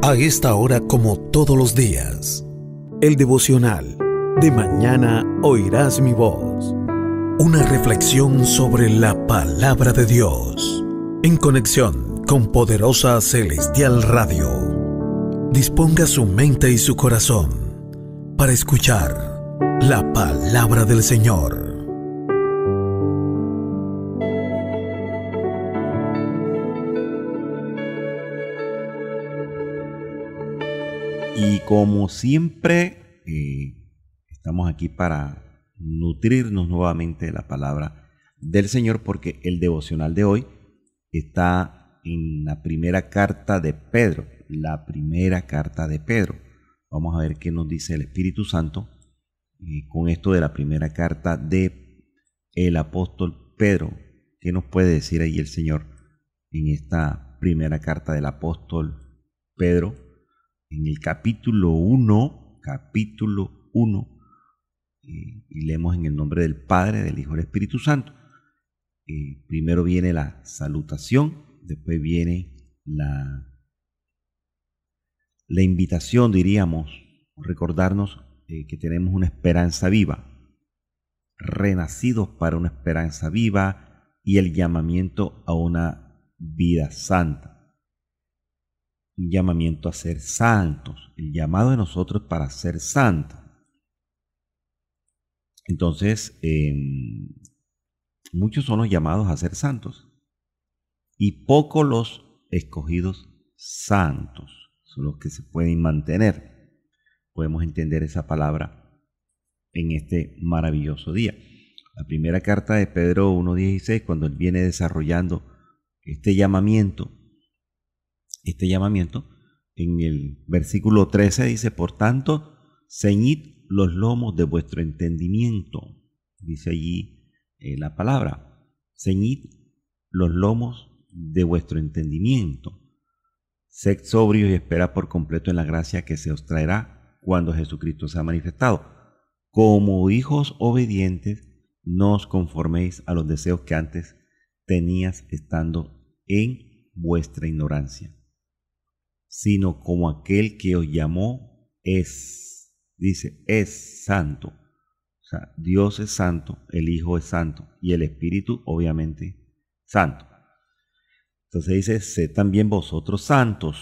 A esta hora, como todos los días, el devocional de mañana oirás mi voz. Una reflexión sobre la palabra de Dios, en conexión con Poderosa Celestial Radio. Disponga su mente y su corazón para escuchar la palabra del Señor. Y como siempre, estamos aquí para nutrirnos nuevamente de la palabra del Señor, porque el devocional de hoy está en la primera carta de Pedro. La primera carta de Pedro. Vamos a ver qué nos dice el Espíritu Santo con esto de la primera carta de el apóstol Pedro. ¿Qué nos puede decir ahí el Señor en esta primera carta del apóstol Pedro? En el capítulo 1, y leemos en el nombre del Padre, del Hijo y del Espíritu Santo. Primero viene la salutación, después viene la invitación, diríamos, recordarnos que tenemos una esperanza viva, renacidos para una esperanza viva, y el llamamiento a una vida santa. Un llamamiento a ser santos, el llamado de nosotros para ser santos. Entonces, muchos son los llamados a ser santos y pocos los escogidos santos, son los que se pueden mantener. Podemos entender esa palabra en este maravilloso día. La primera carta de Pedro 1:16, cuando él viene desarrollando este llamamiento, en el versículo 13 dice: por tanto, ceñid los lomos de vuestro entendimiento. Dice allí la palabra, ceñid los lomos de vuestro entendimiento. Sed sobrios y esperad por completo en la gracia que se os traerá cuando Jesucristo sea manifestado. Como hijos obedientes, no os conforméis a los deseos que antes tenías estando en vuestra ignorancia, sino como aquel que os llamó es santo. O sea, Dios es santo, el Hijo es santo y el Espíritu obviamente santo. Entonces dice: sed también vosotros santos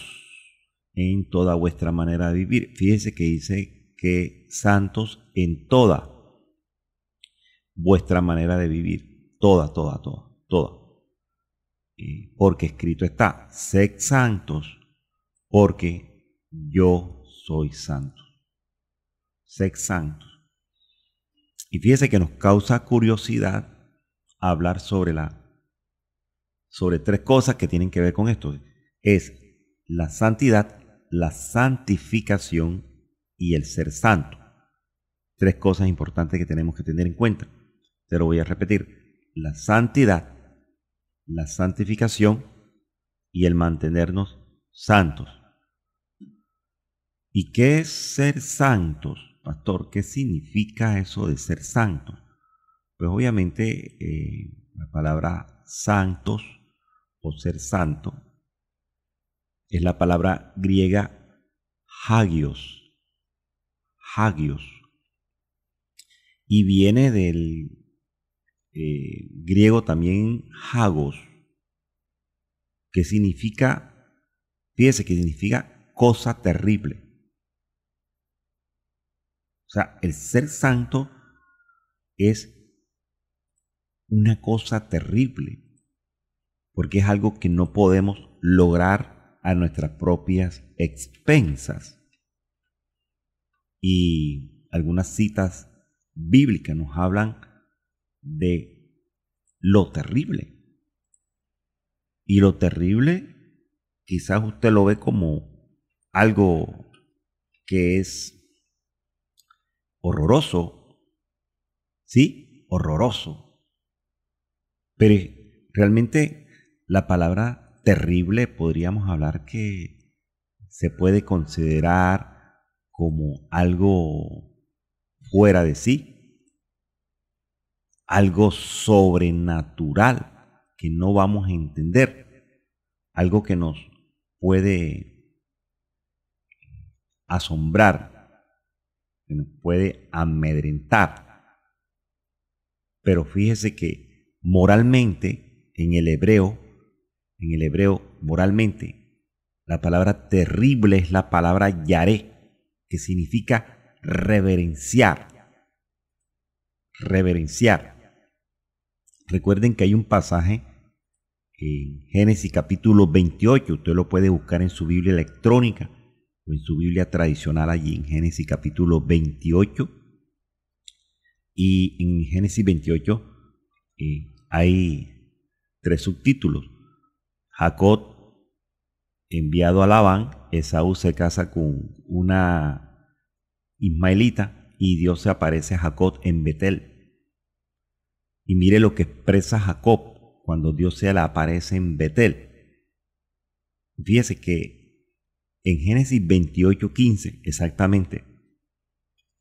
en toda vuestra manera de vivir. Fíjese que dice que santos en toda vuestra manera de vivir. Toda. Porque escrito está: sed santos porque yo soy santo. Sed santos. Y fíjese que nos causa curiosidad hablar sobre tres cosas que tienen que ver con esto. Es la santidad, la santificación y el ser santo. Tres cosas importantes que tenemos que tener en cuenta. Te lo voy a repetir: la santidad, la santificación y el mantenernos santos. ¿Y qué es ser santos, pastor? ¿Qué significa eso de ser santos? Pues obviamente la palabra santos o ser santo es la palabra griega hagios, y viene del griego también hagos, que significa, fíjese que significa cosa terrible. O sea, el ser santo es una cosa terrible, porque es algo que no podemos lograr a nuestras propias expensas. Y algunas citas bíblicas nos hablan de lo terrible. Y lo terrible quizás usted lo ve como algo que es horroroso, ¿sí? Horroroso. Pero realmente la palabra terrible podríamos hablar que se puede considerar como algo fuera de sí, algo sobrenatural que no vamos a entender, algo que nos puede asombrar, que nos puede amedrentar. Pero fíjese que moralmente, en el hebreo, moralmente, la palabra terrible es la palabra yaré, que significa reverenciar. Reverenciar. Recuerden que hay un pasaje en Génesis capítulo 28, usted lo puede buscar en su Biblia electrónica o en su Biblia tradicional allí en Génesis capítulo 28. Y en Génesis 28 hay 3 subtítulos. Jacob enviado a Labán, Esaú se casa con una ismaelita y Dios se aparece a Jacob en Betel. Y mire lo que expresa Jacob cuando Dios se le aparece en Betel. Fíjese que en Génesis 28:15, exactamente,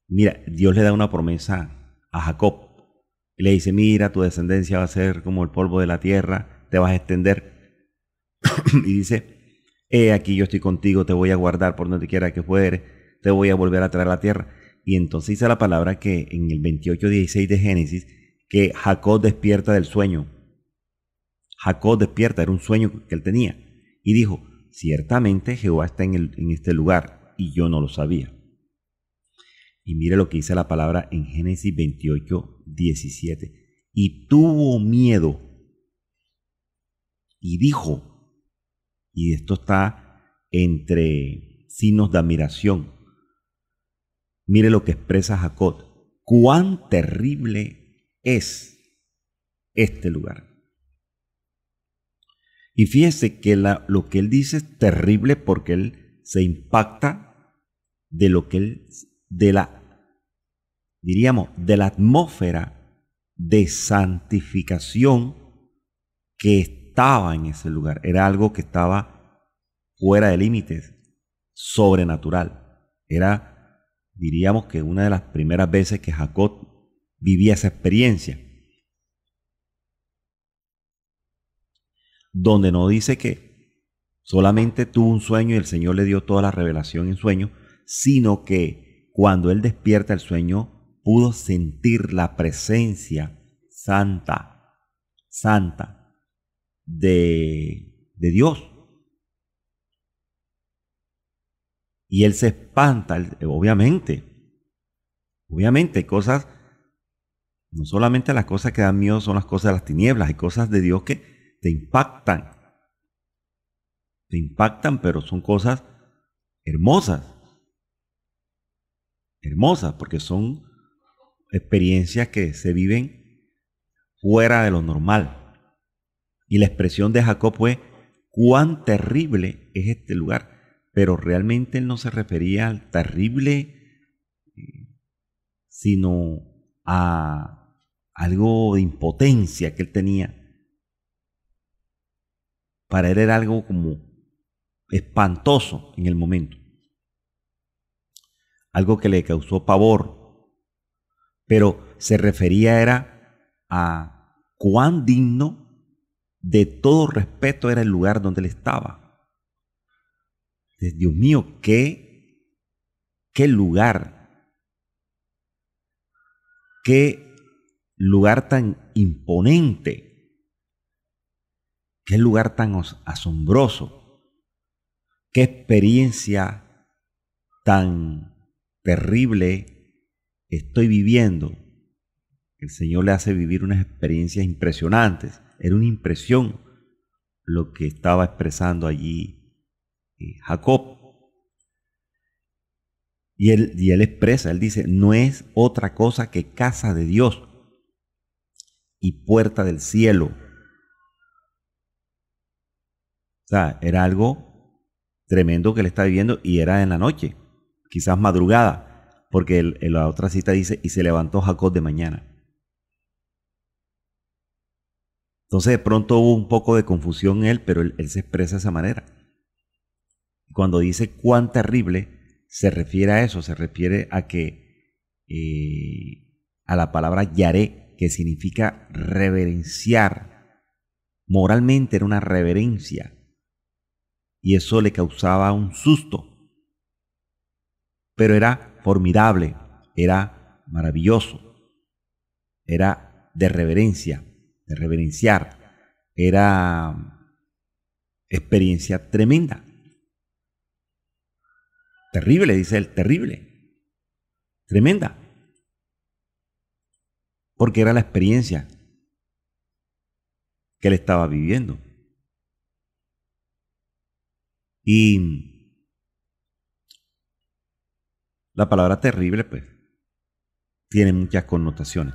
mira, Dios le da una promesa a Jacob. Y le dice, mira, tu descendencia va a ser como el polvo de la tierra, te vas a extender. Y dice, aquí yo estoy contigo, te voy a guardar por donde quiera que fueres, te voy a volver a traer a la tierra. Y entonces dice la palabra que en el 28:16 de Génesis, que Jacob despierta del sueño. Jacob despierta, era un sueño que él tenía. Y dijo, ciertamente Jehová está en este lugar, y yo no lo sabía. Y mire lo que dice la palabra en Génesis 28:17. Y tuvo miedo, y dijo, y esto está entre signos de admiración. Mire lo que expresa Jacob. Cuán terrible es este lugar. Y fíjese que lo que él dice es terrible porque él se impacta de lo que él, de la atmósfera de santificación que estaba en ese lugar. Era algo que estaba fuera de límites, sobrenatural. Era, diríamos que una de las primeras veces que Jacob vivía esa experiencia. Donde no dice que solamente tuvo un sueño y el Señor le dio toda la revelación en sueño, sino que cuando él despierta el sueño, pudo sentir la presencia santa de Dios. Y él se espanta, obviamente hay cosas, no solamente las cosas que dan miedo son las cosas de las tinieblas, hay cosas de Dios que te impactan, pero son cosas hermosas, porque son experiencias que se viven fuera de lo normal. Y la expresión de Jacob fue, cuán terrible es este lugar, pero realmente él no se refería al terrible, sino a algo de impotencia que él tenía. Para él era algo como espantoso en el momento. Algo que le causó pavor. Pero se refería era a cuán digno de todo respeto era el lugar donde él estaba. Dios mío, qué lugar. Qué lugar tan imponente. Qué lugar tan asombroso, qué experiencia tan terrible estoy viviendo. El Señor le hace vivir unas experiencias impresionantes. Era una impresión lo que estaba expresando allí Jacob. Y él expresa, él dice, no es otra cosa que casa de Dios y puerta del cielo. O sea, era algo tremendo que él está viviendo y era en la noche, quizás madrugada, porque en la otra cita dice, y se levantó Jacob de mañana. Entonces de pronto hubo un poco de confusión en él, pero él se expresa de esa manera. Cuando dice cuán terrible, se refiere a eso, se refiere a que, a la palabra yaré, que significa reverenciar. Moralmente era una reverencia. Y eso le causaba un susto. pero era formidable, era maravilloso, era de reverencia, de reverenciar, era experiencia tremenda. Terrible, dice él, terrible, tremenda, porque era la experiencia que él estaba viviendo. Y la palabra terrible, pues, tiene muchas connotaciones.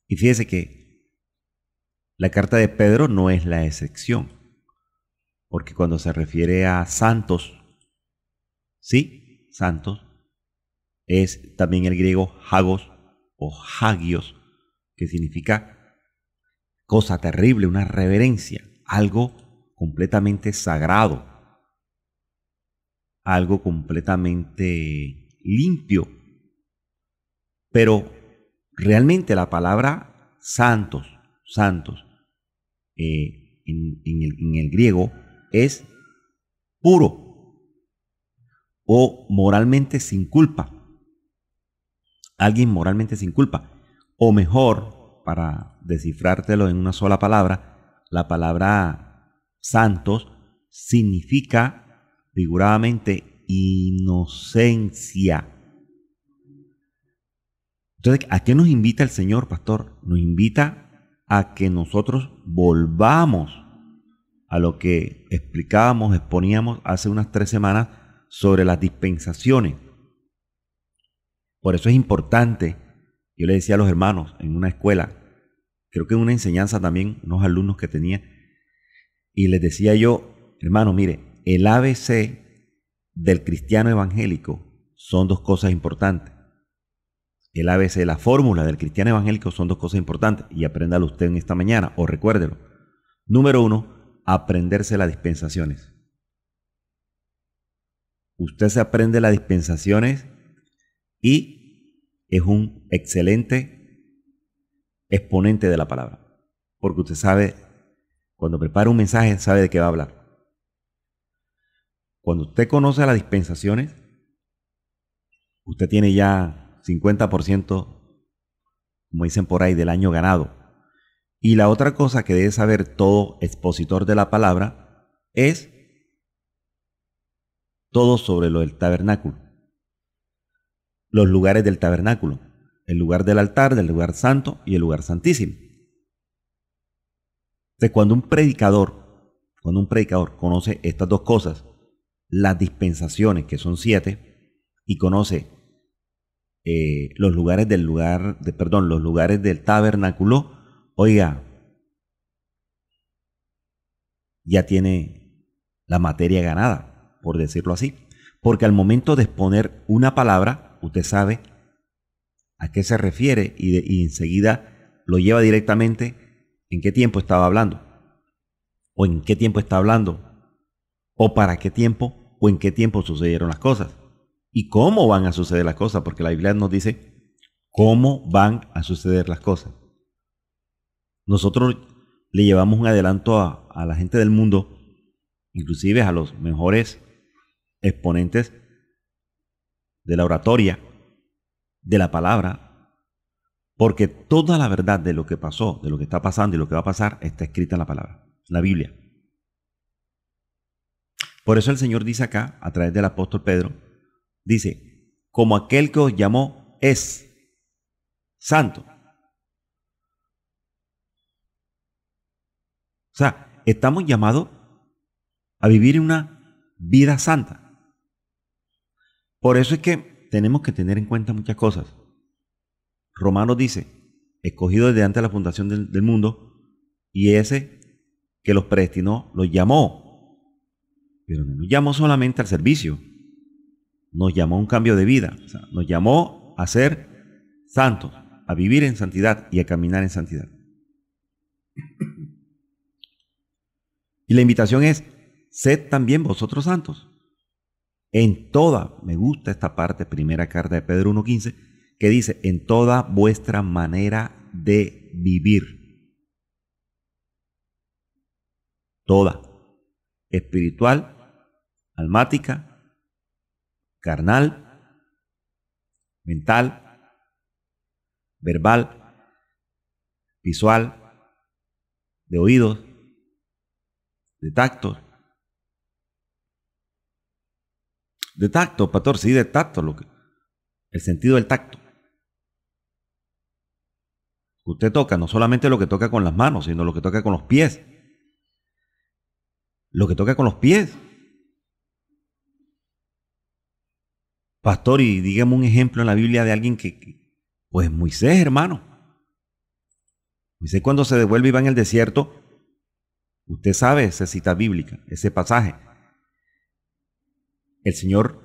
Y fíjese que la carta de Pedro no es la excepción, porque cuando se refiere a santos, sí, santos, es también el griego hagos o hagios, que significa cosa terrible, una reverencia, algo completamente sagrado, algo completamente limpio. Pero realmente la palabra santos, en el griego es puro o moralmente sin culpa. Alguien moralmente sin culpa. O mejor, para descifrártelo en una sola palabra, la palabra santos significa figuradamente inocencia. Entonces, ¿a qué nos invita el Señor, pastor? Nos invita a que nosotros volvamos a lo que explicábamos, exponíamos hace unas 3 semanas sobre las dispensaciones. Por eso es importante, yo le decía a los hermanos en una escuela, creo que en una enseñanza también, unos alumnos que tenía, y les decía yo, hermano, mire, el ABC del cristiano evangélico son 2 cosas importantes. El ABC, la fórmula del cristiano evangélico son 2 cosas importantes, y apréndalo usted en esta mañana, o recuérdelo. Número 1, aprenderse las dispensaciones. Usted se aprende las dispensaciones y es un excelente exponente de la palabra, porque usted sabe, cuando prepara un mensaje, sabe de qué va a hablar. Cuando usted conoce las dispensaciones, usted tiene ya 50%, como dicen por ahí, del año ganado. Y la otra cosa que debe saber todo expositor de la palabra es todo sobre lo del tabernáculo. Los lugares del tabernáculo, el lugar del altar, del lugar santo y el lugar santísimo. Entonces, cuando un predicador conoce estas 2 cosas, las dispensaciones, que son 7, y conoce los lugares del tabernáculo, oiga, ya tiene la materia ganada, por decirlo así. Porque al momento de exponer una palabra, usted sabe a qué se refiere y enseguida lo lleva directamente en qué tiempo estaba hablando, o en qué tiempo está hablando, o para qué tiempo, o en qué tiempo sucedieron las cosas. Y cómo van a suceder las cosas, porque la Biblia nos dice cómo van a suceder las cosas. Nosotros le llevamos un adelanto a la gente del mundo, inclusive a los mejores exponentes de la oratoria, de la palabra, porque toda la verdad de lo que pasó, de lo que está pasando y lo que va a pasar está escrita en la palabra, la Biblia. Por eso el Señor dice acá, a través del apóstol Pedro, dice, como aquel que os llamó es santo. O sea, estamos llamados a vivir una vida santa. Por eso es que tenemos que tener en cuenta muchas cosas. Romanos dice, escogido desde antes de la fundación del mundo, y ese que los predestinó, los llamó. Pero no nos llamó solamente al servicio, nos llamó a un cambio de vida, o sea, nos llamó a ser santos, a vivir en santidad y a caminar en santidad. Y la invitación es, sed también vosotros santos. En toda, me gusta esta parte, primera carta de Pedro 1:15, que dice, en toda vuestra manera de vivir. Toda. Espiritual, almática, carnal, mental, verbal, visual, de oídos, de tacto. De tacto, pastor, sí, de tacto, el sentido del tacto. Usted toca no solamente lo que toca con las manos, sino lo que toca con los pies. Lo que toca con los pies. Pastor, y dígame un ejemplo en la Biblia de alguien pues Moisés, hermano. Moisés cuando se devuelve y va en el desierto, usted sabe esa cita bíblica, ese pasaje. El Señor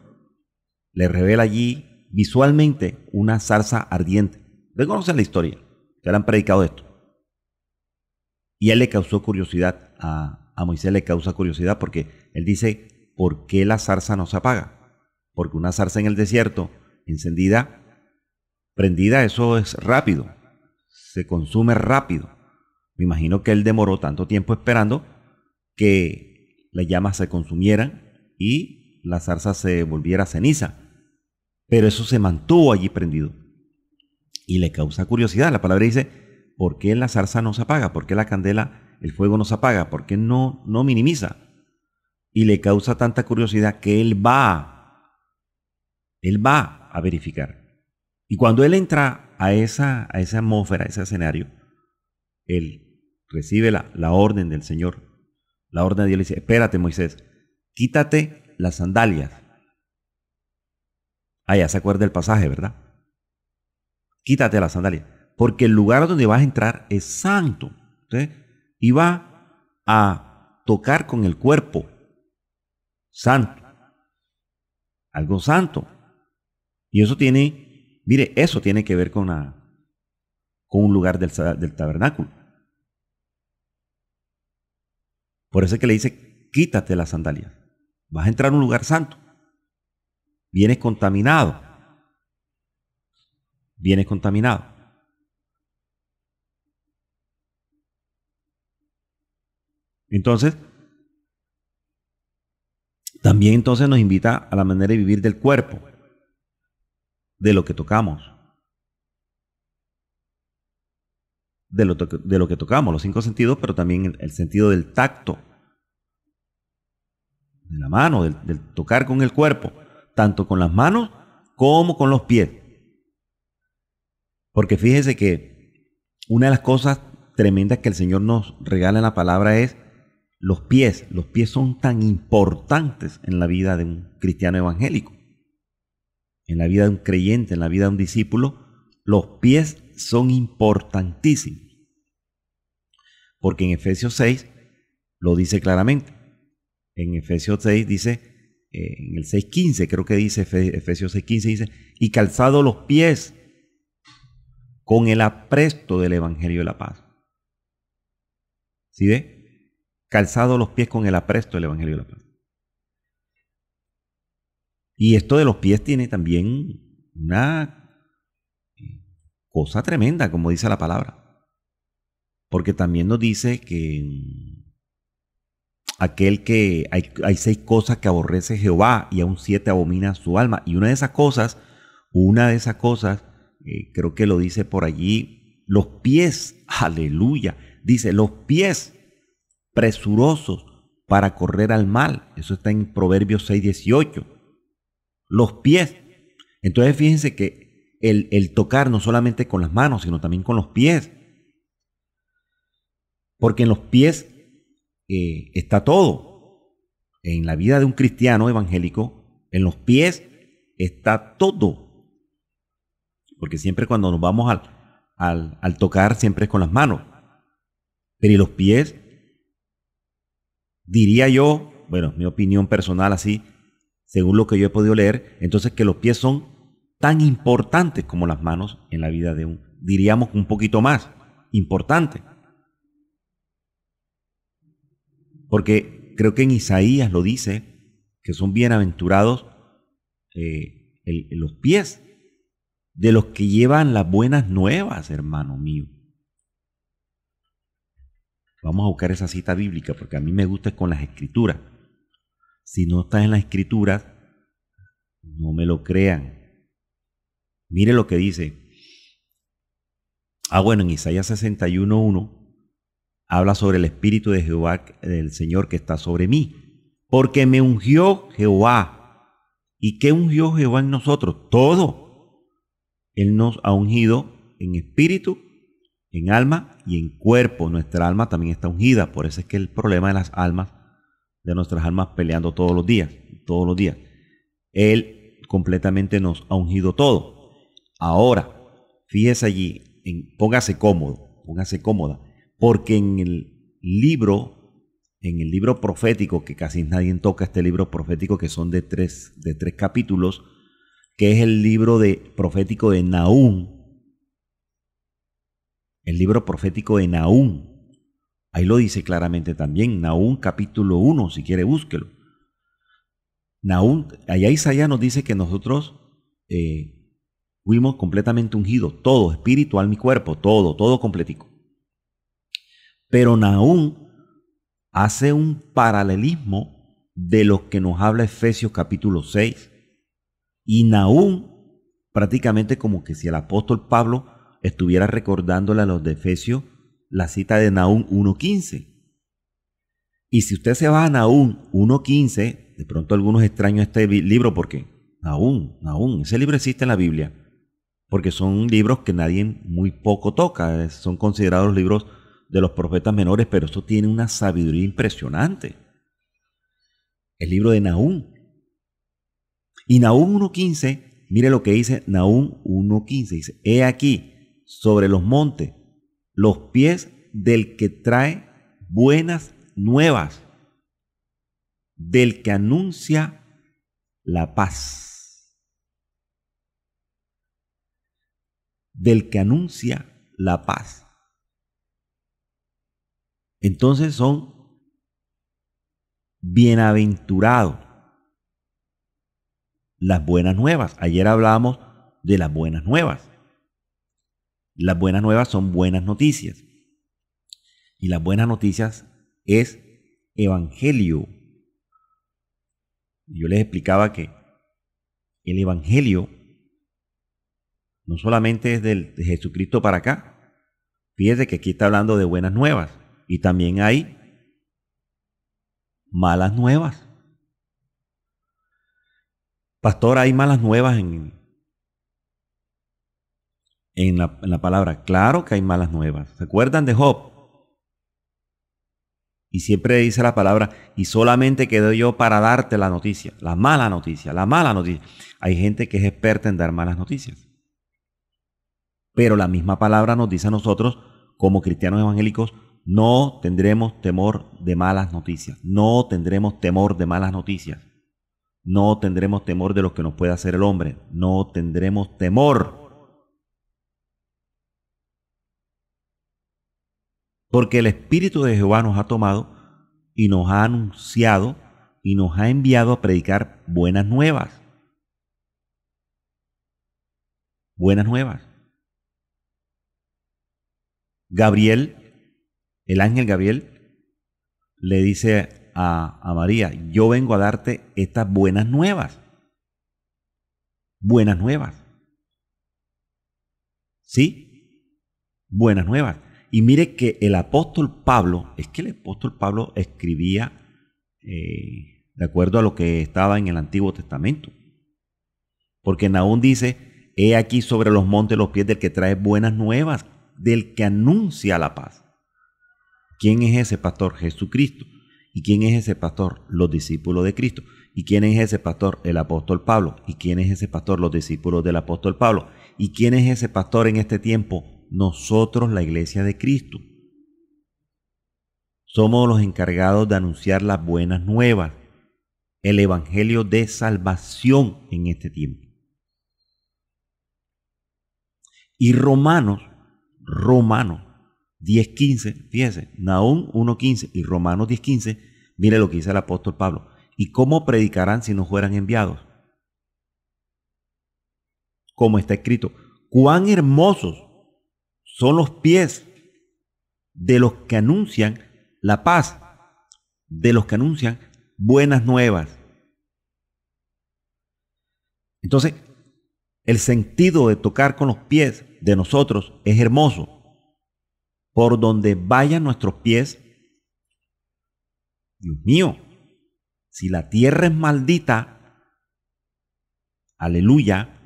le revela allí visualmente una zarza ardiente. Ustedes conocen la historia, ya le han predicado esto. Y a él le causó curiosidad, a Moisés le causa curiosidad porque él dice, ¿por qué la zarza no se apaga? Porque una zarza en el desierto, encendida, prendida, eso es rápido, se consume rápido. Me imagino que él demoró tanto tiempo esperando que las llamas se consumieran y la zarza se volviera ceniza. Pero eso se mantuvo allí prendido. Y le causa curiosidad. La palabra dice, ¿por qué la zarza no se apaga? ¿Por qué la candela, el fuego no se apaga? ¿Por qué no minimiza? Y le causa tanta curiosidad que él va a verificar. Y cuando él entra a esa atmósfera, a ese escenario, él recibe la orden del Señor. La orden de Dios le dice, espérate Moisés, quítate las sandalias. Ah, ya se acuerda el pasaje, ¿verdad? Quítate las sandalias, porque el lugar donde vas a entrar es santo. ¿Sí? Y va a tocar con el cuerpo santo. Algo santo. Y eso tiene, mire, eso tiene que ver con un lugar del tabernáculo. Por eso es que le dice, quítate las sandalias. Vas a entrar a un lugar santo. Vienes contaminado. Vienes contaminado. Entonces, también entonces nos invita a la manera de vivir del cuerpo, de lo que tocamos. De lo que tocamos, los 5 sentidos, pero también el sentido del tacto, de la mano, del tocar con el cuerpo, tanto con las manos como con los pies. Porque fíjese que una de las cosas tremendas que el Señor nos regala en la palabra es los pies. Los pies son tan importantes en la vida de un cristiano evangélico, en la vida de un creyente, en la vida de un discípulo. Los pies son importantísimos. Porque en Efesios 6 lo dice claramente. En Efesios 6 dice, en el 6.15 creo que dice, Efesios 6.15 dice, y calzado los pies con el apresto del Evangelio de la paz. ¿Sí ve? Calzado los pies con el apresto del Evangelio de la paz. Y esto de los pies tiene también una cosa tremenda, como dice la palabra. Porque también nos dice que aquel que hay 6 cosas que aborrece Jehová y aún 7 abomina su alma. Y una de esas cosas, creo que lo dice por allí, los pies, aleluya, dice los pies presurosos para correr al mal. Eso está en Proverbios 6:18. Los pies. Entonces fíjense que el tocar no solamente con las manos, sino también con los pies. Porque en los pies está todo. En la vida de un cristiano evangélico, en los pies está todo. Porque siempre cuando nos vamos al tocar, siempre es con las manos. Pero ¿y los pies? Diría yo, bueno, mi opinión personal así, según lo que yo he podido leer, entonces que los pies son tan importantes como las manos en la vida de diríamos un poquito más importante. Porque creo que en Isaías lo dice, que son bienaventurados los pies de los que llevan las buenas nuevas, hermano mío. Vamos a buscar esa cita bíblica, porque a mí me gusta con las escrituras. Si no está en las escrituras, No me lo crean. Mire lo que dice. Bueno, en Isaías 61:1 habla sobre el Espíritu de Jehová, del Señor que está sobre mí. Porque me ungió Jehová. ¿Y qué ungió Jehová en nosotros? Todo. Él nos ha ungido en espíritu, en alma y en cuerpo. Nuestra alma también está ungida. Por eso es que el problema de las almas, de nuestras almas peleando todos los días. Él completamente nos ha ungido todo. Ahora, fíjese allí, póngase cómodo, póngase cómoda, porque en el libro profético, que casi nadie toca este libro profético, que son de tres capítulos, que es el libro profético de Nahum. El libro profético de Nahum. Ahí lo dice claramente también, Nahum capítulo 1, si quiere búsquelo. Nahum, allá Isaías nos dice que nosotros fuimos completamente ungidos, todo, espíritu, alma y cuerpo, todo completico. Pero Nahum hace un paralelismo de lo que nos habla Efesios capítulo 6. Y Nahum, prácticamente como que si el apóstol Pablo estuviera recordándole a los de Efesios la cita de Nahum 1:15. Y si usted se va a Nahum 1:15, de pronto algunos extrañan este libro porque Nahum, ese libro existe en la Biblia, porque son libros que nadie muy poco toca, son considerados libros de los profetas menores, pero esto tiene una sabiduría impresionante. El libro de Nahum. Y Nahum 1:15, mire lo que dice Nahum 1:15, dice: he aquí sobre los montes los pies del que trae buenas nuevas, del que anuncia la paz. Del que anuncia la paz. Entonces son bienaventurados las buenas nuevas. Ayer hablábamos de las buenas nuevas. Las buenas nuevas son buenas noticias. Y las buenas noticias es evangelio. Yo les explicaba que el evangelio no solamente es de Jesucristo para acá. Fíjese que aquí está hablando de buenas nuevas. Y también hay malas nuevas. Pastor, hay malas nuevas en la palabra. Claro que hay malas nuevas. ¿Se acuerdan de Job? Y siempre dice la palabra: y solamente quedo yo para darte la noticia, la mala noticia, la mala noticia. Hay gente que es experta en dar malas noticias. Pero la misma palabra nos dice a nosotros, como cristianos evangélicos, no tendremos temor de malas noticias. No tendremos temor de malas noticias. No tendremos temor de lo que nos puede hacer el hombre. No tendremos temor. Porque el Espíritu de Jehová nos ha tomado y nos ha anunciado y nos ha enviado a predicar buenas nuevas. Buenas nuevas. Gabriel, el ángel Gabriel, le dice a María: yo vengo a darte estas buenas nuevas. Buenas nuevas. ¿Sí? Buenas nuevas. Y mire que el apóstol Pablo, es que el apóstol Pablo escribía de acuerdo a lo que estaba en el Antiguo Testamento. Porque Nahum dice: he aquí sobre los montes los pies del que trae buenas nuevas, del que anuncia la paz. ¿Quién es ese pastor? Jesucristo. ¿Y quién es ese pastor? Los discípulos de Cristo. ¿Y quién es ese pastor? El apóstol Pablo. ¿Y quién es ese pastor? Los discípulos del apóstol Pablo. ¿Y quién es ese pastor en este tiempo? Nosotros, la iglesia de Cristo. Somos los encargados de anunciar las buenas nuevas, el evangelio de salvación en este tiempo. Y Romanos 10:15, fíjese, Nahum 1:15 y Romanos 10:15, mire lo que dice el apóstol Pablo: ¿y cómo predicarán si no fueran enviados? Como está escrito: cuán hermosos son los pies de los que anuncian la paz, de los que anuncian buenas nuevas. Entonces, el sentido de tocar con los pies de nosotros es hermoso. Por donde vayan nuestros pies, Dios mío, si la tierra es maldita, aleluya,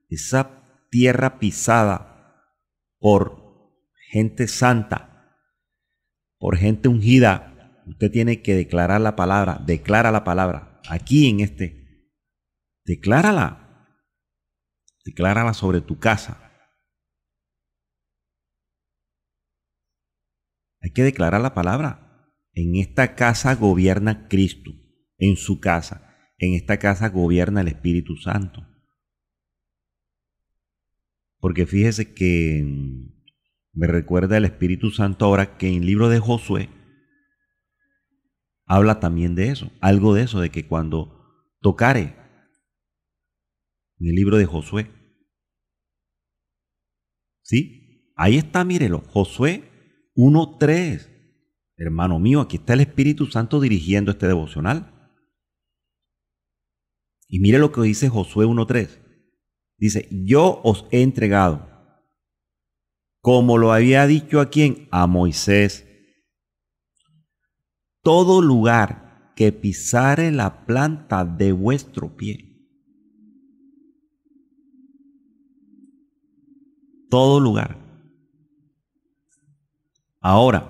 esa tierra pisada por gente santa, por gente ungida, usted tiene que declarar la palabra, declara la palabra, aquí en declárala sobre tu casa. Hay que declarar la palabra. En esta casa gobierna Cristo, en su casa. En esta casa gobierna el Espíritu Santo. Porque fíjese que me recuerda el Espíritu Santo ahora que en el libro de Josué habla también de eso, algo de eso, de que cuando tocare, en el libro de Josué, ¿sí? Ahí está, mírelo, Josué 1:3. Hermano mío, aquí está el Espíritu Santo dirigiendo este devocional. Y mire lo que dice Josué 1:3. Dice, yo os he entregado, como lo había dicho a quién, a Moisés, todo lugar que pisare la planta de vuestro pie. Todo lugar. Ahora,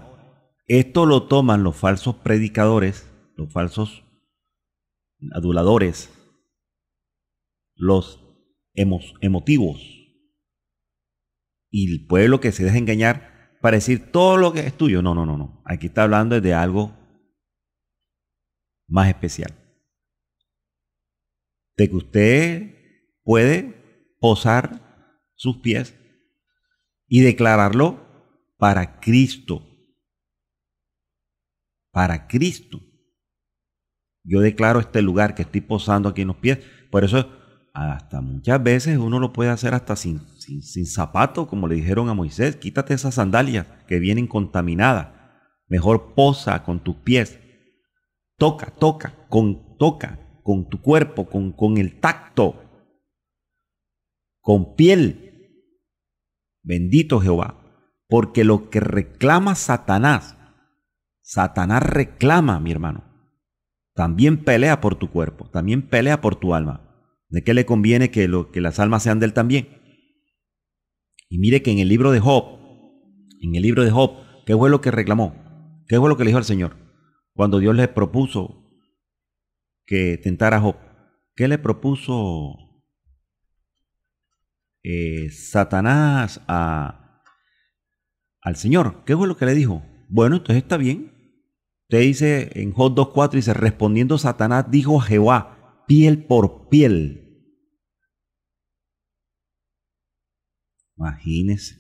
esto lo toman los falsos predicadores, los falsos aduladores, los emotivos y el pueblo que se deja engañar para decir todo lo que es tuyo. No. Aquí está hablando de algo más especial. De que usted puede posar sus pies y declararlo para Cristo. Para Cristo. Yo declaro este lugar que estoy posando aquí en los pies. Por eso hasta muchas veces uno lo puede hacer hasta sin zapato, como le dijeron a Moisés. Quítate esas sandalias que vienen contaminadas. Mejor posa con tus pies. Toca con tu cuerpo, con el tacto, con piel. Bendito Jehová. Porque lo que reclama Satanás reclama, mi hermano. También pelea por tu cuerpo, también pelea por tu alma. ¿De qué le conviene que las almas sean de él también? Y mire que en el libro de Job, ¿qué fue lo que reclamó? ¿Qué fue lo que le dijo al Señor? Cuando Dios le propuso que tentara a Job, ¿qué le propuso Satanás al Señor? ¿Qué fue lo que le dijo? Bueno, entonces está bien. Usted dice en Job 2:4, dice, respondiendo Satanás, dijo a Jehová, piel por piel. Imagínese.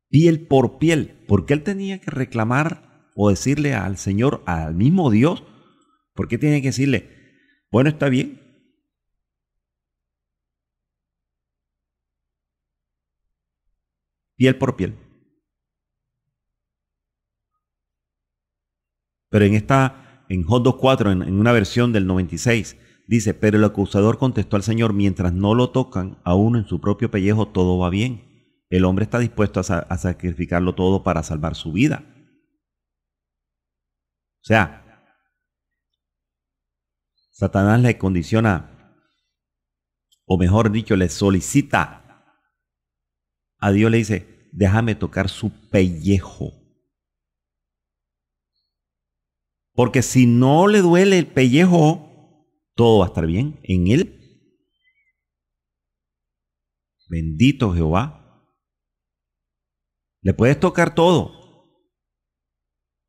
Piel por piel. ¿Por qué él tenía que reclamar o decirle al Señor, al mismo Dios? ¿Por qué tiene que decirle, bueno, está bien? Piel por piel. Pero en Job 2:4, en una versión del 96, dice, pero el acusador contestó al Señor, mientras no lo tocan a uno en su propio pellejo, todo va bien. El hombre está dispuesto a sacrificarlo todo para salvar su vida. O sea, Satanás le condiciona, o mejor dicho, le solicita a Dios, le dice, déjame tocar su pellejo. Porque si no le duele el pellejo, todo va a estar bien en él. Bendito Jehová. Le puedes tocar todo.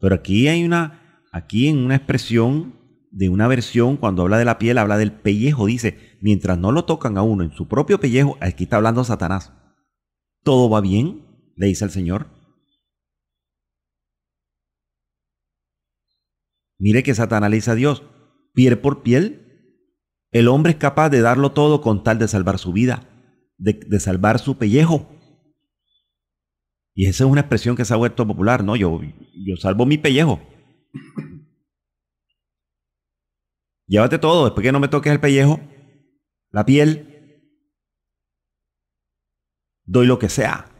Pero aquí en una expresión de una versión, cuando habla de la piel, habla del pellejo. Dice, mientras no lo tocan a uno en su propio pellejo, aquí está hablando Satanás. ¿Todo va bien?, le dice al Señor. Mire que Satanás le dice a Dios, piel por piel, el hombre es capaz de darlo todo con tal de salvar su vida, de salvar su pellejo. Y esa es una expresión que se ha vuelto popular, ¿no? Yo salvo mi pellejo. Llévate todo, después que no me toques el pellejo, la piel, doy lo que sea.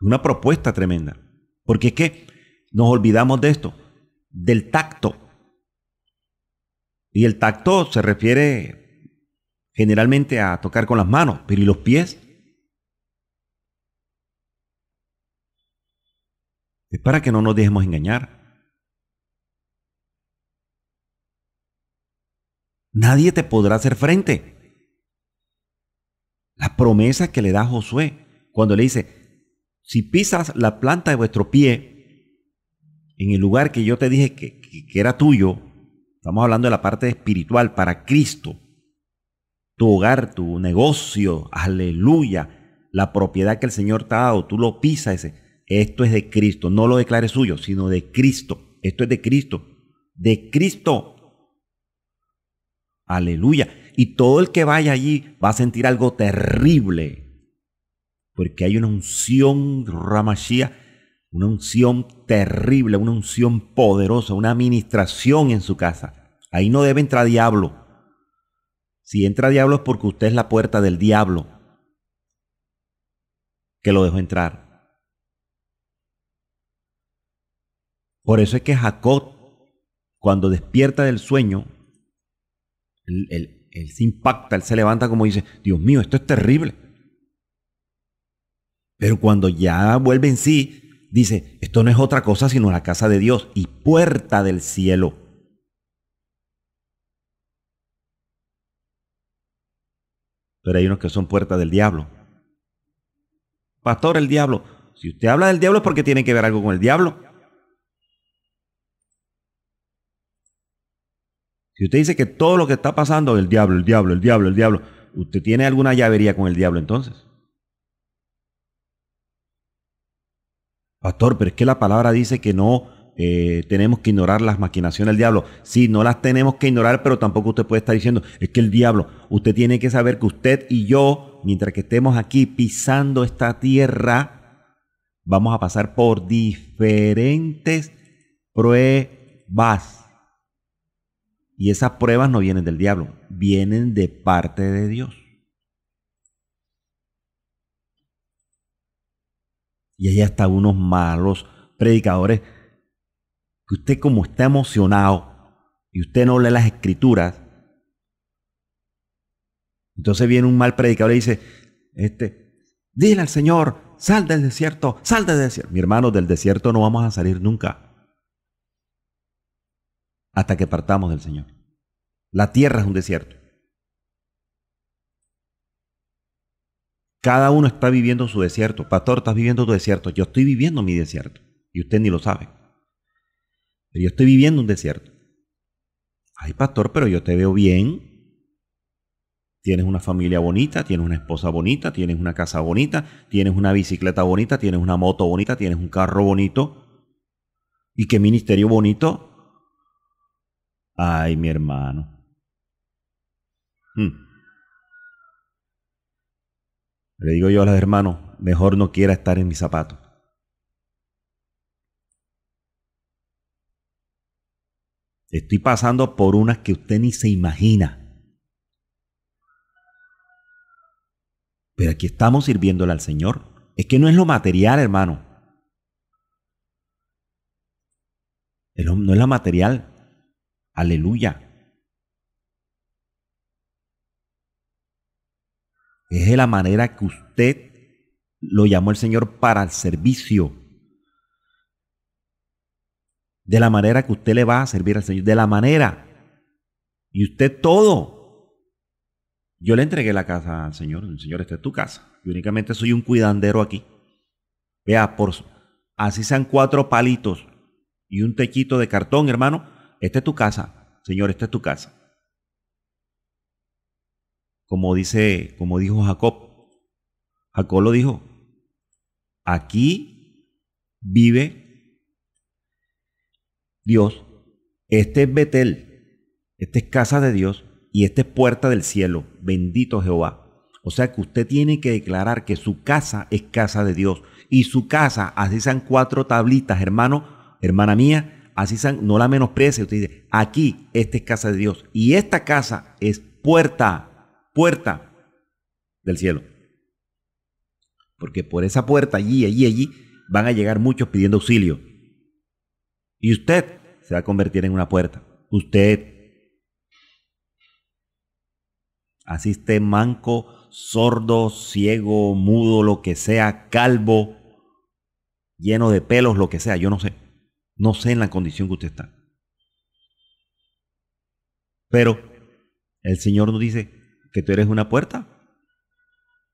Una propuesta tremenda. Porque es que nos olvidamos de esto, del tacto. Y el tacto se refiere generalmente a tocar con las manos, pero ¿y los pies? Es para que no nos dejemos engañar. Nadie te podrá hacer frente. La promesa que le da Josué cuando le dice, si pisas la planta de vuestro pie en el lugar que yo te dije que era tuyo, estamos hablando de la parte espiritual para Cristo, tu hogar, tu negocio, aleluya, la propiedad que el Señor te ha dado, tú lo pisas, esto es de Cristo, no lo declares suyo, sino de Cristo, esto es de Cristo, aleluya, y todo el que vaya allí va a sentir algo terrible, porque hay una unción Ramashia, una unción terrible, una unción poderosa, una administración en su casa. Ahí no debe entrar diablo. Si entra diablo es porque usted es la puerta del diablo que lo dejó entrar. Por eso es que Jacob, cuando despierta del sueño, él se impacta, él se levanta como dice, Dios mío, esto es terrible. Pero cuando ya vuelve en sí, dice, esto no es otra cosa sino la casa de Dios y puerta del cielo. Pero hay unos que son puerta del diablo. Pastor, el diablo. Si usted habla del diablo es porque tiene que ver algo con el diablo. Si usted dice que todo lo que está pasando es el diablo, el diablo, el diablo, el diablo, ¿usted tiene alguna llavería con el diablo entonces? Pastor, pero es que la palabra dice que no tenemos que ignorar las maquinaciones del diablo. Sí, no las tenemos que ignorar, pero tampoco usted puede estar diciendo, es que el diablo, usted tiene que saber que usted y yo, mientras que estemos aquí pisando esta tierra, vamos a pasar por diferentes pruebas. Y esas pruebas no vienen del diablo, vienen de parte de Dios. Y hay hasta unos malos predicadores que usted como está emocionado y usted no lee las escrituras, entonces viene un mal predicador y dice, dile al Señor, sal del desierto, sal del desierto. Mi hermano, del desierto no vamos a salir nunca hasta que partamos del Señor. La tierra es un desierto. Cada uno está viviendo su desierto. Pastor, estás viviendo tu desierto. Yo estoy viviendo mi desierto. Y usted ni lo sabe. Pero yo estoy viviendo un desierto. Ay, pastor, pero yo te veo bien. Tienes una familia bonita, tienes una esposa bonita, tienes una casa bonita, tienes una bicicleta bonita, tienes una moto bonita, tienes un carro bonito. ¿Y qué ministerio bonito? Ay, mi hermano. Le digo yo a los hermanos, mejor no quiera estar en mis zapatos. Estoy pasando por unas que usted ni se imagina. Pero aquí estamos sirviéndole al Señor. Es que no es lo material, hermano. No es lo material. Aleluya. Es de la manera que usted lo llamó el Señor para el servicio. De la manera que usted le va a servir al Señor. De la manera. Y usted todo. Yo le entregué la casa al Señor. El Señor, esta es tu casa. Yo únicamente soy un cuidandero aquí. Vea, así sean 4 palitos y un techito de cartón, hermano. Esta es tu casa. Señor, esta es tu casa. Como dijo Jacob. Jacob lo dijo. Aquí vive Dios. Este es Betel. Esta es casa de Dios. Y esta es puerta del cielo. Bendito Jehová. O sea que usted tiene que declarar que su casa es casa de Dios. Y su casa, así sean 4 tablitas, hermano, hermana mía, así sean, no la menosprecie. Usted dice, aquí, esta es casa de Dios. Y esta casa es puerta del cielo. Porque por esa puerta, allí, van a llegar muchos pidiendo auxilio. Y usted se va a convertir en una puerta. Usted. Así esté manco, sordo, ciego, mudo, lo que sea, calvo, lleno de pelos, lo que sea, yo no sé. No sé en la condición que usted está. Pero el Señor nos dice que tú eres una puerta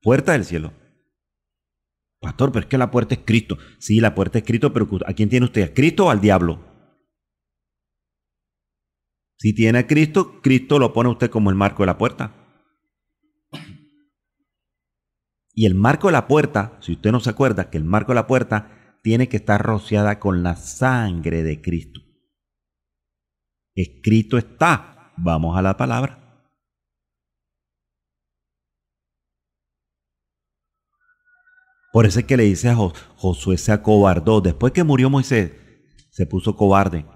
del cielo. Pastor, pero es que la puerta es Cristo. Sí, la puerta es Cristo, pero ¿a quién tiene usted? ¿A Cristo o al diablo? Si tiene a Cristo, Cristo lo pone usted como el marco de la puerta. Y el marco de la puerta, si usted no se acuerda, que el marco de la puerta tiene que estar rociada con la sangre de Cristo. Escrito está. Vamos a la palabra. Por eso es que le dice a Josué se acobardó. Después que murió Moisés, se puso cobarde.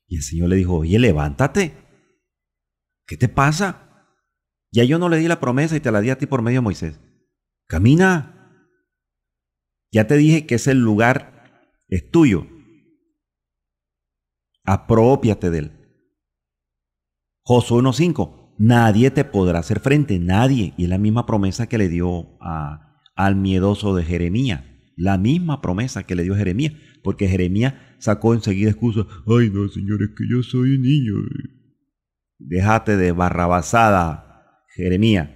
Y el Señor le dijo, oye, levántate. ¿Qué te pasa? Ya yo no le di la promesa y te la di a ti por medio de Moisés. Camina. Ya te dije que ese lugar es tuyo. Apropiate de él. Josué 1:5. Nadie te podrá hacer frente, nadie. Y es la misma promesa que le dio al miedoso de Jeremías. La misma promesa que le dio Jeremías. Porque Jeremías sacó enseguida excusas. Ay, no, Señor, es que yo soy niño. Déjate de barrabasada, Jeremías.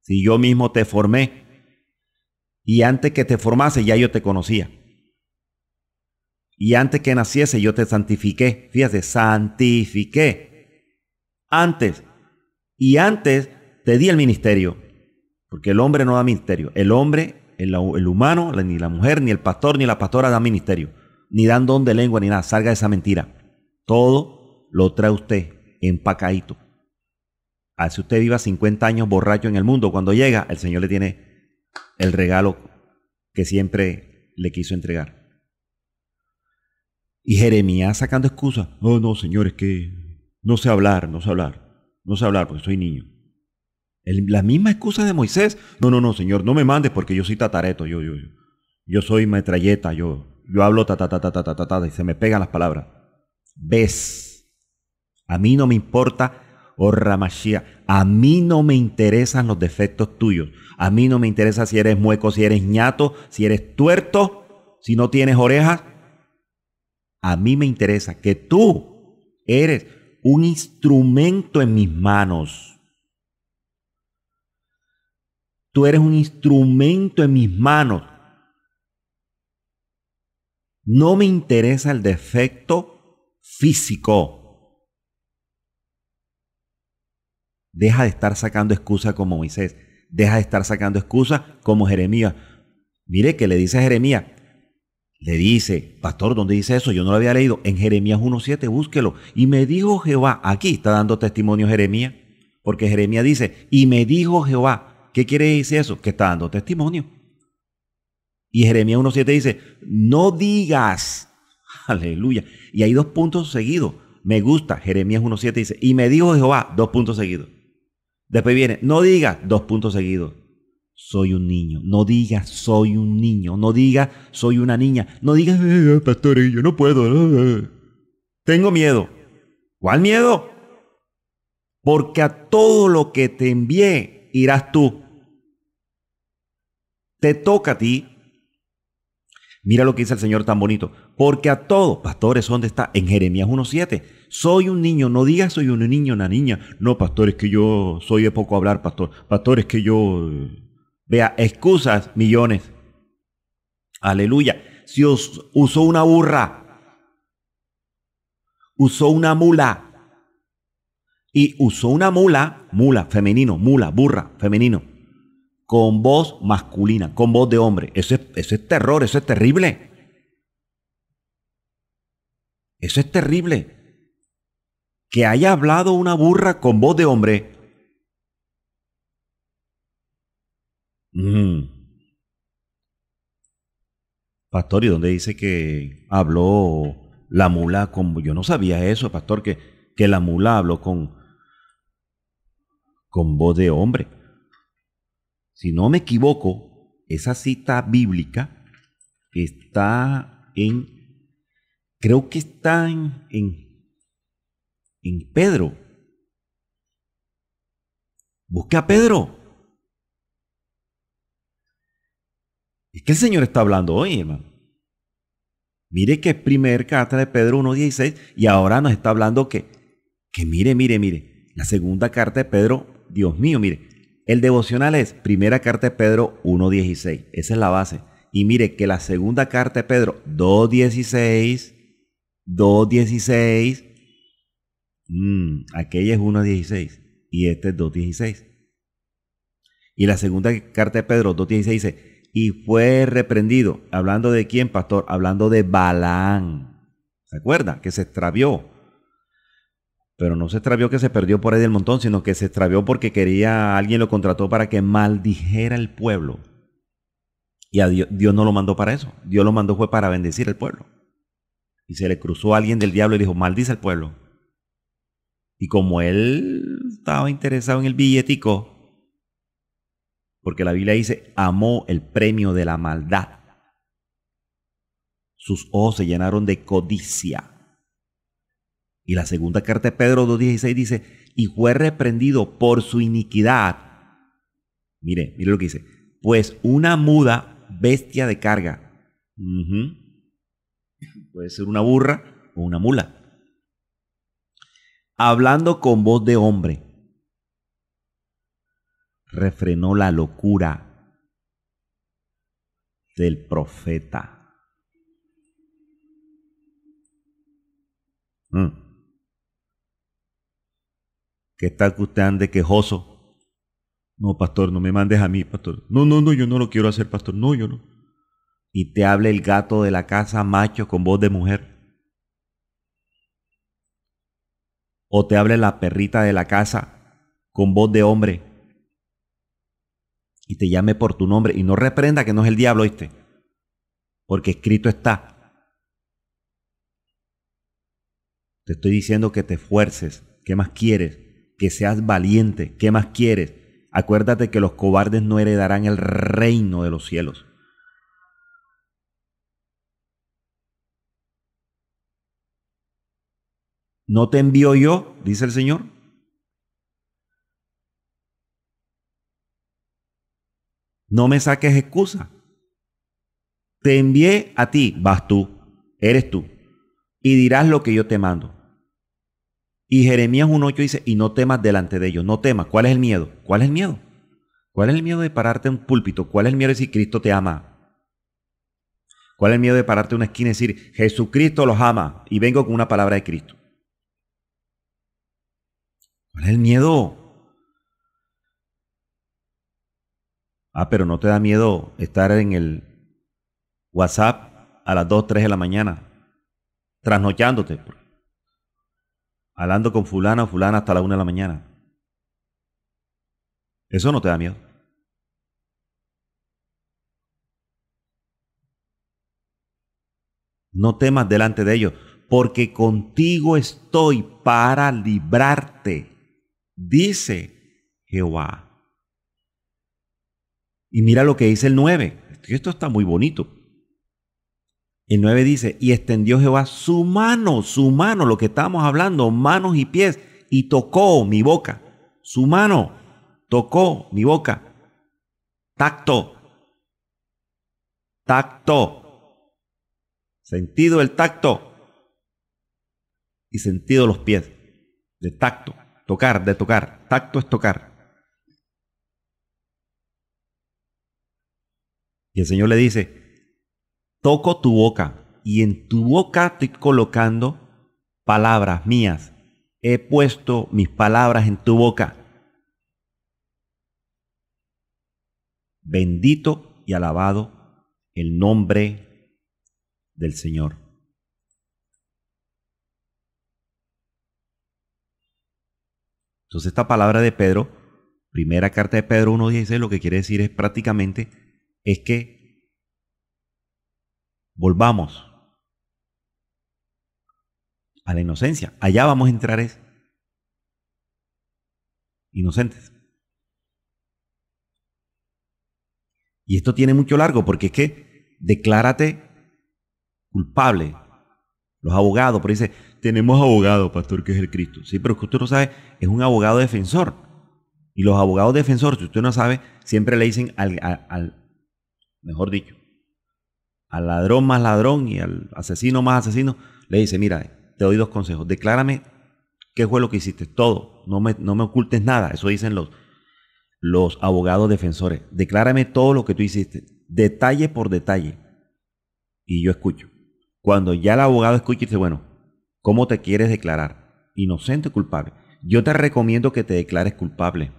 Si yo mismo te formé. Y antes que te formase ya yo te conocía. Y antes que naciese yo te santifiqué. Fíjate, santifiqué. Antes. Y antes te di el ministerio. Porque el hombre no da ministerio. El hombre, el humano, ni la mujer, ni el pastor, ni la pastora dan ministerio. Ni dan don de lengua, ni nada. Salga de esa mentira. Todo lo trae usted empacadito. Así usted viva 50 años borracho en el mundo. Cuando llega, el Señor le tiene el regalo que siempre le quiso entregar. Y Jeremías sacando excusas. Oh, no, Señor, es que no sé hablar porque soy niño. La misma excusa de Moisés. No, Señor, no me mandes porque yo soy tatareto. Yo soy metralleta. Yo hablo ta, y se me pegan las palabras. ¿Ves? A mí no me importa. Oh, Ramashia, a mí no me interesan los defectos tuyos. A mí no me interesa si eres mueco, si eres ñato, si eres tuerto, si no tienes orejas. A mí me interesa que tú eres un instrumento en mis manos. Tú eres un instrumento en mis manos. No me interesa el defecto físico. Deja de estar sacando excusas como Moisés. Deja de estar sacando excusas como Jeremías. Mire que le dice a Jeremías. Le dice, pastor, ¿dónde dice eso? Yo no lo había leído. En Jeremías 1:7, búsquelo. Y me dijo Jehová. Aquí está dando testimonio Jeremías. Porque Jeremías dice, y me dijo Jehová. ¿Qué quiere decir eso? Que está dando testimonio. Y Jeremías 1:7 dice, no digas. Aleluya. Y hay 2 puntos seguidos. Me gusta. Jeremías 1:7 dice, y me dijo Jehová, 2 puntos seguidos. Después viene, no digas, 2 puntos seguidos. Soy un niño. No digas, soy un niño. No digas, soy una niña. No digas, pastor, yo no puedo. Tengo miedo. ¿Cuál miedo? Porque a todo lo que te envié irás tú. Te toca a ti. Mira lo que dice el Señor tan bonito. Porque a todos, pastores, ¿dónde está? En Jeremías 1:7. Soy un niño. No digas soy un niño, una niña. No, pastor, es que yo soy de poco hablar, pastor. Pastor, es que yo... Vea, excusas, millones. Aleluya. Si os usó una burra, usó una mula. Y usó una mula, femenino, mula, burra, femenino. Con voz masculina, con voz de hombre. Eso es terror, eso es terrible. Eso es terrible. Que haya hablado una burra con voz de hombre. Pastor, ¿y dónde dice que habló La mula, como yo no sabía eso, pastor, que la mula habló con voz de hombre. Si no me equivoco, esa cita bíblica está creo que está en Pedro. Busque a Pedro. Es que el Señor está hablando hoy, hermano. Mire que es primer carta de Pedro 1:16 y ahora nos está hablando que mire, la segunda carta de Pedro, Dios mío, mire, el devocional es primera carta de Pedro 1:16, esa es la base. Y mire que la segunda carta de Pedro 2:16, aquella es 1:16 y este es 2:16. Y la segunda carta de Pedro 2:16 dice, y fue reprendido. ¿Hablando de quién, pastor? Hablando de Balaam. ¿Se acuerda? Que se extravió. Pero no se extravió que se perdió por ahí del montón, sino que se extravió porque alguien lo contrató para que maldijera el pueblo. Y a Dios no lo mandó para eso. Dios lo mandó fue para bendecir el pueblo. Y se le cruzó a alguien del diablo y dijo, maldice al pueblo. Y como él estaba interesado en el billetico, porque la Biblia dice, amó el premio de la maldad. Sus ojos se llenaron de codicia. Y la segunda carta de Pedro 2:16 dice, y fue reprendido por su iniquidad. Mire lo que dice, pues una muda bestia de carga. Puede ser una burra o una mula. Hablando con voz de hombre, refrenó la locura del profeta. ¿Qué tal que usted ande quejoso? No, pastor, no me mandes a mí, pastor. No, yo no lo quiero hacer, pastor. No, yo no. Y te hable el gato de la casa macho con voz de mujer. O te hable la perrita de la casa con voz de hombre. Y te llame por tu nombre. Y no reprenda que no es el diablo, ¿oíste? Porque escrito está. Te estoy diciendo que te esfuerces. ¿Qué más quieres? Que seas valiente. ¿Qué más quieres? Acuérdate que los cobardes no heredarán el reino de los cielos. ¿No te envío yo? Dice el Señor. No me saques excusa. Te envié a ti, vas tú, eres tú, y dirás lo que yo te mando. Y Jeremías 1:8 dice, y no temas delante de ellos, no temas. ¿Cuál es el miedo? ¿Cuál es el miedo? ¿Cuál es el miedo de pararte en un púlpito? ¿Cuál es el miedo de decir Cristo te ama? ¿Cuál es el miedo de pararte en una esquina y decir Jesucristo los ama y vengo con una palabra de Cristo? ¿Cuál es el miedo? Pero no te da miedo estar en el WhatsApp a las 2, 3 de la mañana, trasnochándote, hablando con fulana o fulana hasta la 1 de la mañana. Eso no te da miedo. No temas delante de ellos, porque contigo estoy para librarte, dice Jehová. Y mira lo que dice el 9. Esto está muy bonito. El 9 dice, y extendió Jehová su mano, lo que estamos hablando, manos y pies, y tocó mi boca. Su mano tocó mi boca. Tacto. Sentido del tacto. Y sentido los pies. De tacto. Tocar, de tocar. Tacto es tocar. Y el Señor le dice, toco tu boca y en tu boca estoy colocando palabras mías. He puesto mis palabras en tu boca. Bendito y alabado el nombre del Señor. Entonces esta palabra de Pedro, primera carta de Pedro 1:16, lo que quiere decir es prácticamente es que volvamos a la inocencia. Allá vamos a entrar es inocentes. Y esto tiene mucho largo porque es que declárate culpable. Los abogados, pero dice, tenemos abogado, pastor, que es el Cristo. Sí, pero es que usted no sabe, es un abogado defensor. Y los abogados defensores, si usted no sabe, siempre le dicen mejor dicho, al ladrón más ladrón y al asesino más asesino, le dice, mira, te doy 2 consejos. Declárame qué fue lo que hiciste, todo. No me ocultes nada. Eso dicen los abogados defensores. Declárame todo lo que tú hiciste, detalle por detalle. Y yo escucho. Cuando ya el abogado escucha y dice, bueno, ¿cómo te quieres declarar? ¿Inocente o culpable? Yo te recomiendo que te declares culpable.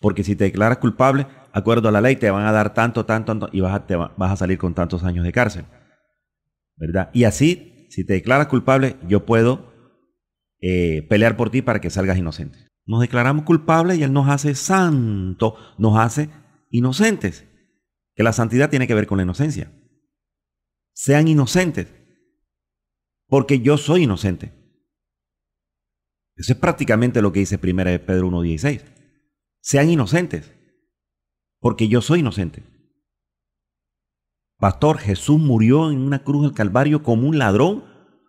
Porque si te declaras culpable, acuerdo a la ley, te van a dar tanto, y vas a salir con tantos años de cárcel. ¿Verdad? Y así, si te declaras culpable, yo puedo pelear por ti para que salgas inocente. Nos declaramos culpables y Él nos hace santos, nos hace inocentes. Que la santidad tiene que ver con la inocencia. Sean inocentes, porque yo soy inocente. Eso es prácticamente lo que dice 1 Pedro 1:16. Sean inocentes, porque yo soy inocente. Pastor, Jesús murió en una cruz del Calvario como un ladrón,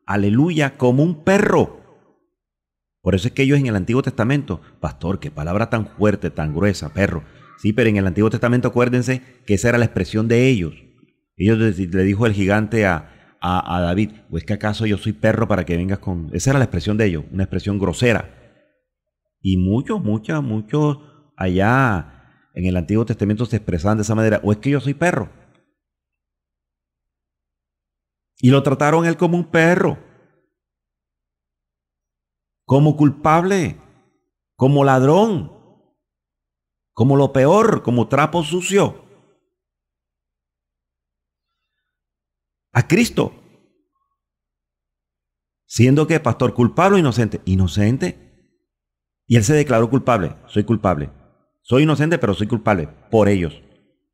aleluya, como un perro. Por eso es que ellos en el Antiguo Testamento, pastor, qué palabra tan fuerte, tan gruesa, perro. Sí, pero en el Antiguo Testamento acuérdense que esa era la expresión de ellos. Ellos le dijo el gigante a David, pues que acaso yo soy perro para que vengas con... Esa era la expresión de ellos, una expresión grosera. Y muchos allá en el Antiguo Testamento se expresaban de esa manera, o es que yo soy perro. Y lo trataron a él como un perro, como culpable, como ladrón, como lo peor, como trapo sucio. A Cristo. Siendo que pastor, culpable o inocente. Inocente. Y él se declaró culpable. Soy culpable. Soy inocente, pero soy culpable por ellos.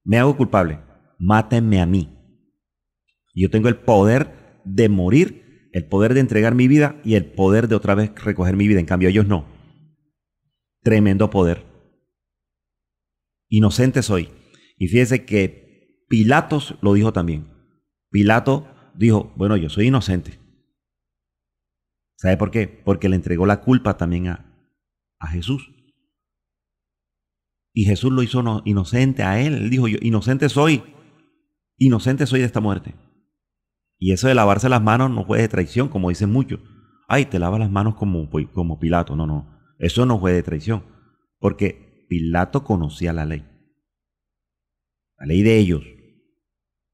Me hago culpable. Mátenme a mí. Y yo tengo el poder de morir, el poder de entregar mi vida y el poder de otra vez recoger mi vida. En cambio, ellos no. Tremendo poder. Inocente soy. Y fíjese que Pilatos lo dijo también. Pilato dijo, bueno, yo soy inocente. ¿Sabe por qué? Porque le entregó la culpa también a Jesús. Y Jesús lo hizo inocente a él. Él dijo, yo inocente soy de esta muerte. Y eso de lavarse las manos no fue de traición, como dicen muchos. Ay, te lavas las manos como Pilato. No. Eso no fue de traición. Porque Pilato conocía la ley. La ley de ellos.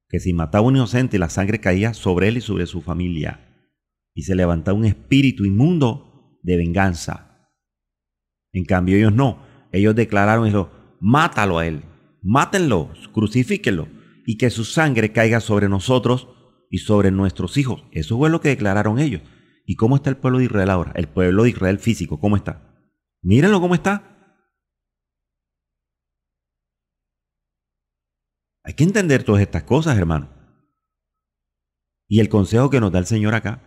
Que si mataba a un inocente, la sangre caía sobre él y sobre su familia. Y se levantaba un espíritu inmundo de venganza. En cambio ellos no. Ellos declararon eso, mátalo a él, mátenlo, crucifíquenlo, y que su sangre caiga sobre nosotros y sobre nuestros hijos. Eso fue lo que declararon ellos. ¿Y cómo está el pueblo de Israel ahora? El pueblo de Israel físico, ¿cómo está? Mírenlo cómo está. Hay que entender todas estas cosas, hermano. Y el consejo que nos da el Señor acá,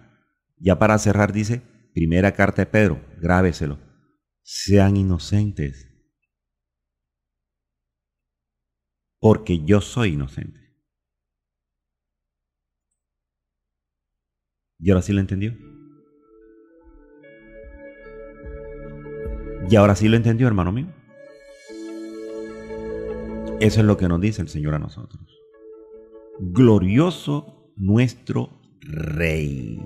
ya para cerrar, dice, primera carta de Pedro, grábeselo. Sean inocentes, porque yo soy inocente. ¿Y ahora sí lo entendió? ¿Y ahora sí lo entendió, hermano mío? Eso es lo que nos dice el Señor a nosotros. Glorioso nuestro Rey.